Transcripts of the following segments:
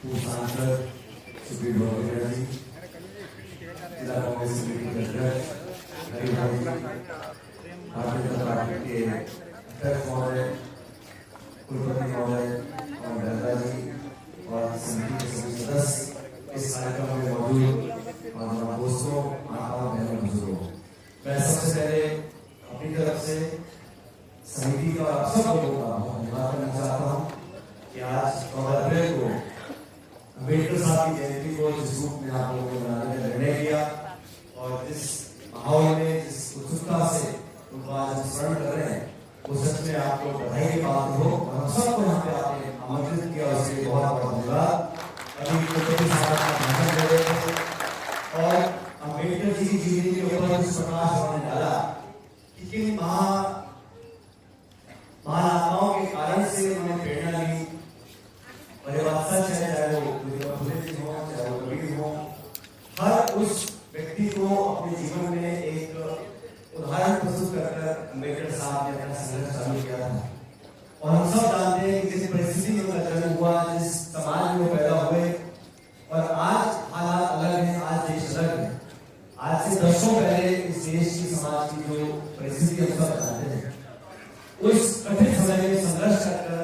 पूर्व सांसद सुप्रीम वगैरह जी, जिला कांग्रेस समिति के अध्यक्ष भारतीय जनता पार्टी के अध्यक्ष महोदय, कुलपति महोदय और दादा जी और समिति के सभी सदस्य, इस कार्यक्रम में मौजूद हमारे दोस्तों, माताओं, बहनों, बुजुर्गों, मैं सबसे पहले अपनी तरफ से समिति का आप सब लोगों का धन्यवाद करना चाहता हूँ कि आज 14 अप्रैल को अम्बेडकर साहब की जयंती को जिस रूप में आप लोगों ने मनाने का निर्णय किया और जिस माहौल में, जिस उत्सुकता से उनको आज स्मरण कर रहे हैं, वो सच में आप लोग बधाई के पात्र हो और हम सबको यहाँ पे आपने आमंत्रित किया, उसके लिए बहुत बहुत धन्यवाद। अभी कुलपति साहब का भाषण दे रहे थे और अम्बेडकर जी की जीवनी के ऊपर जिस प्रकाश उन्होंने डाला कि किन महानात्माओं के कारण से उन्होंने प्रेरणा ली, और ये बात सच है, चाहे वो फुले जी हो, चाहे वो कबीर हो, हर उस व्यक्ति को अपने जीवन में एक उदाहरण प्रस्तुत कर अम्बेडकर साहब ने अपना संघर्ष चालू किया था। और हम सब जानते हैं कि जिस परिस्थिति में उनका जन्म हुआ, जिस समाज में वो पैदा हुए, और आज हालात अलग हैं, आज देश अलग है। आज से दशकों पहले इस देश की समाज की जो परिस्थिति हम सब जानते हैं, उस कठिन समय में संघर्ष कर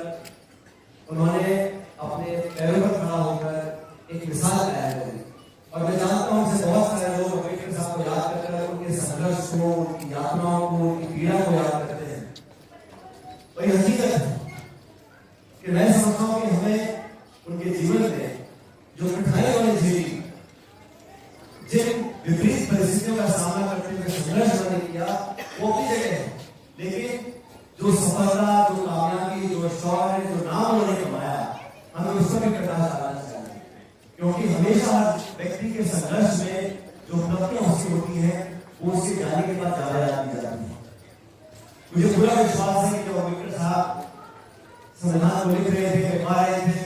उन्होंने अपने पैरों पर खड़ा होकर एक मिसाल कायम करी। और मैं जानता हूं कि बहुत सारे लोग अम्बेडकर साहब को याद कर उनके संघर्ष को, उनकी यातनाओं को, उनकी पीड़ा को याद करते हैं। और ये हकीकत है कि मैं समझता हूं कि हमें उनके जीवन में जो कठिनाइयां उन्होंने झेली, जिन विपरीत परिस्थितियों का सामना करते हुए संघर्ष उन्होंने किया, वो अपनी जगह है, लेकिन जो सफलता, जो कामयाबी, जो शौर्य, जो नाम उन्होंने कमाया, हमें उस पर भी प्रकाश डालना चाहिए। क्योंकि हमेशा हर व्यक्ति के संघर्ष में जो उपलब्धियां हासिल होती हैं, वो उसके जाने के बाद ज्यादा याद की जाती है। मुझे पूरा विश्वास है कि जो अम्बेडकर साहब संविधान को लिख रहे थे, लिखवा रहे थे,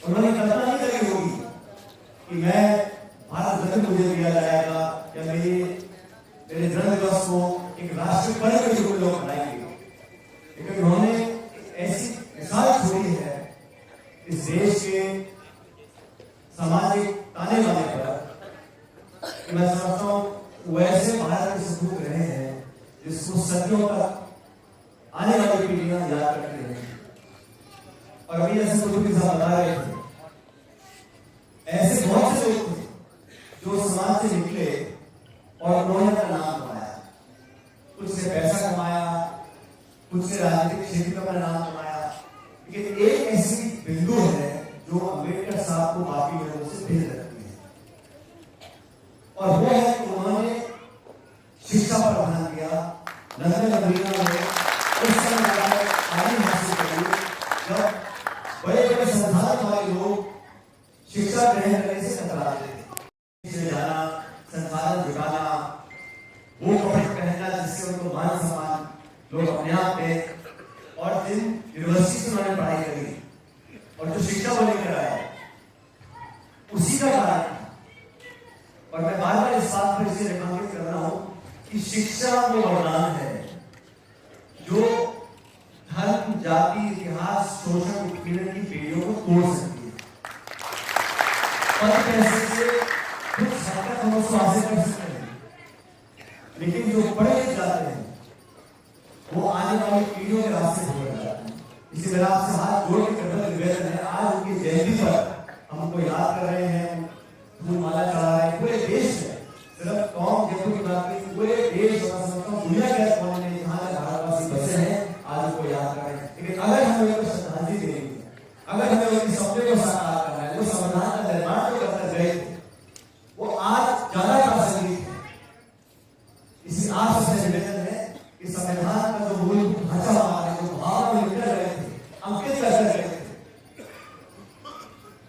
उन्होंने कल्पना नहीं करी होगी कि मैं भारत रत्न मुझे दिया जाएगा या मेरे जन्म दिवस को एक राष्ट्रीय पर्व के रूप में लोग मनाएंगे। लेकिन उन्होंने ऐसी मिसाल छोड़ी है इस देश के सामाजिक ताने बाने पर, मैं समझता हूँ वैसे भारत के सपूत रहे हैं जिसको सदियों तक आने वाली पीढ़ियां याद करती रहेंगी। और अभी ऐसे कुलपति साहब बता रहे थे, ऐसे बहुत से लोग थे जो समाज से निकले और उन्होंने अपना नाम कमाया, कुछ से पैसा कमाया, कुछ से राजनीतिक क्षेत्र में अपना नाम कमाया, लेकिन एक ऐसी बिंदु है जो अम्बेडकर साहब को बाकी लोगों से भिन्न रखती है, और वो है कि उन्होंने शिक्षा पर ध्यान दिया। लंदन अमेरिका में उस समय तालीम हासिल करी जब बड़े बड़े संस्थान वाले लोग शिक्षा ग्रहण करने से कतराते थे। जाना, संसाधन जुटाना, वो कपड़े पहनना जिससे उनको मान सम्मान लोग अपने आप में, और जिन यूनिवर्सिटी से उन्होंने पढ़ाई करी और जो शिक्षा वो लेकर आए, उसी का कारण। और मैं बार बार इस बात पर इसे रेखांकित कर रहा हूं कि शिक्षा वो वरदान है जो धर्म, जाति, इतिहास, शोषण, उत्पीड़न की बेड़ियों को तोड़ सकती है। पद पैसे से कुछ हद तक हम उसको हासिल कर सकते हैं, लेकिन जो पढ़े लिख जाते हैं वो आने वाली पीढ़ियों के रास्ते छोड़ जाते हैं। इसी तरह आपसे हाथ जोड़ के करना निवेदन है, आज उनकी जयंती पर हमको याद कर रहे हैं, फूलमाला चढ़ा रहे हैं पूरे देश में, सिर्फ कौम जयपुर की बात नहीं, पूरे देश और दुनिया के कोने में जहां भारतवासी बसे हैं, आज उनको याद कर रहे हैं। लेकिन अगर हमें उनको श्रद्धांजलि देनी है, अगर हमें उनके सपने को साकार करना है, वो संविधान का निर्माण जो करते गए थे, वो आज ज्यादा प्रासंगिक है। इसी आप सबसे निवेदन है कि संविधान का जो मूलभूत ढांचा हमारा, जो भावना में निकल रहे थे, अंकित कर रहे थे,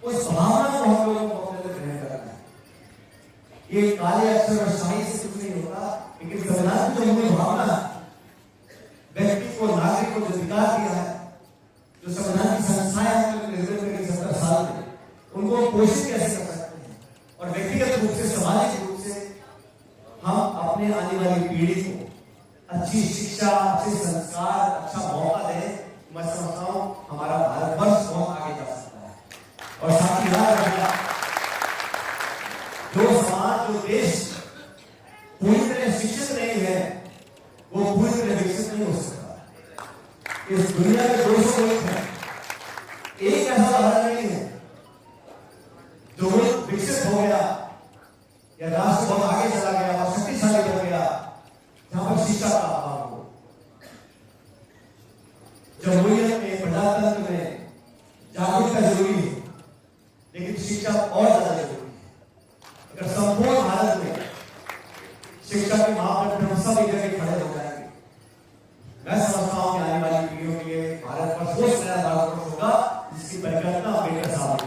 उस भावना को हम लोगों को अपने लिए ग्रहण करना है। ये काले अक्षर और शाही से कुछ नहीं होता, लेकिन संविधान की जो मूल भावना, व्यक्ति को, नागरिक को जो अधिकार दिया है, जो संविधान की संस्थाएं निर्मित करी 70 साल में, उनको पोषित कैसे कर सकते हैं, और व्यक्तिगत रूप से, सामाजिक रूप से हम अपने आने वाली पीढ़ी को अच्छी शिक्षा, अच्छे संस्कार, अच्छा मौका दें। मैं समझता हूँ हमारा भारतवर्ष बहुत आगे जा सकता है। और साथ ही याद रखना, जो समाज, जो देश पूरी तरह शिक्षित नहीं है, वो पूरी तरह विकसित नहीं हो सकता। इस दुनिया में 200 मुल्क हैं, एक ऐसा उदाहरण नहीं है जो मुल्क विकसित हो गया या राष्ट्र बहुत आगे चला गया और शक्तिशाली बन गया जहां पर शिक्षा का अभाव हो। जमहूरियत में, प्रजातंत्र में जागरूकता जरूरी है, लेकिन शिक्षा और ज्यादा जरूरी है। अगर संपूर्ण भारत में शिक्षा के मापदंड हम सब एक जगह खड़े हो जाएंगे, मैं समझता हूं कि आने वाली पीढ़ियों के लिए भारत पर ठोस नया भारत होगा, जिसकी परिकल्पना अम्बेडकर साहब